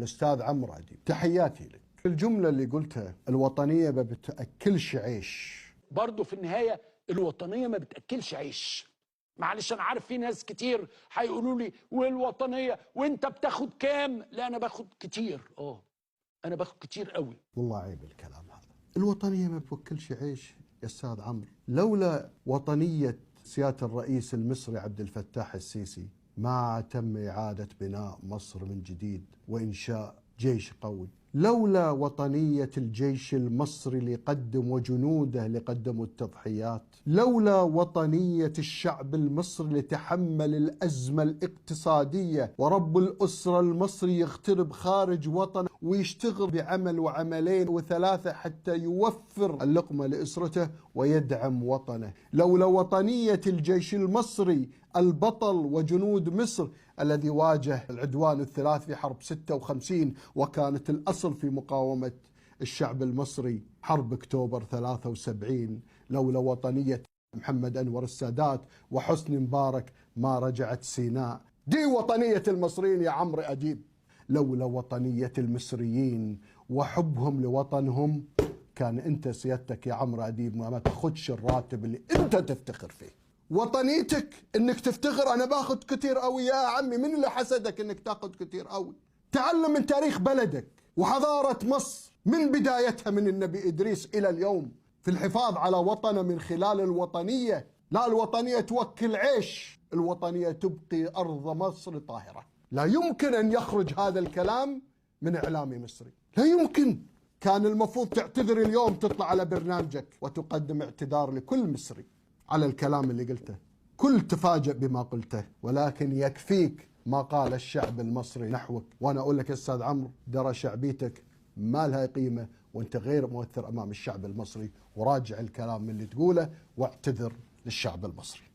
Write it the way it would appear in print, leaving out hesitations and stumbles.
الأستاذ عمرو أديب، تحياتي لك. الجملة اللي قلتها الوطنية ما بتأكلش عيش، برضه في النهاية الوطنية ما بتأكلش عيش. معلش أنا عارف في ناس كتير هيقولوا لي والوطنية وأنت بتاخد كام؟ لا أنا باخد كتير، أنا باخد كتير قوي. والله عيب الكلام هذا. الوطنية ما بتوكلش عيش يا أستاذ عمرو. لولا وطنية سيادة الرئيس المصري عبد الفتاح السيسي ما تم إعادة بناء مصر من جديد وإنشاء جيش قوي. لولا وطنية الجيش المصري اللي قدم وجنوده اللي قدموا التضحيات، لولا وطنية الشعب المصري اللي تحمل الأزمة الاقتصادية ورب الأسرة المصري يغترب خارج وطنه ويشتغل بعمل وعملين وثلاثة حتى يوفر اللقمة لأسرته ويدعم وطنه، لولا وطنية الجيش المصري البطل وجنود مصر الذي واجه العدوان الثلاث في حرب 56 وكانت الأصل في مقاومة الشعب المصري حرب أكتوبر 73، لولا وطنية محمد أنور السادات وحسني مبارك ما رجعت سيناء. دي وطنية المصريين يا عمرو أديب. لولا وطنية المصريين وحبهم لوطنهم كان أنت سيادتك يا عمرو أديب ما تاخدش الراتب اللي أنت تفتخر فيه. وطنيتك انك تفتخر انا باخذ كثير قوي. يا عمي من اللي حسدك انك تاخذ كثير قوي؟ تعلم من تاريخ بلدك وحضارة مصر من بدايتها من النبي إدريس إلى اليوم في الحفاظ على وطنه من خلال الوطنية. لا الوطنية توكل عيش، الوطنية تبقي أرض مصر طاهرة. لا يمكن أن يخرج هذا الكلام من إعلامي مصري، لا يمكن. كان المفروض تعتذر اليوم، تطلع على برنامجك وتقدم اعتذار لكل مصري على الكلام اللي قلته. كل تفاجأ بما قلته، ولكن يكفيك ما قال الشعب المصري نحوك. وأنا أقول لك يا أستاذ عمرو، درى شعبيتك ما لها قيمة وأنت غير مؤثر أمام الشعب المصري، وراجع الكلام من اللي تقوله واعتذر للشعب المصري.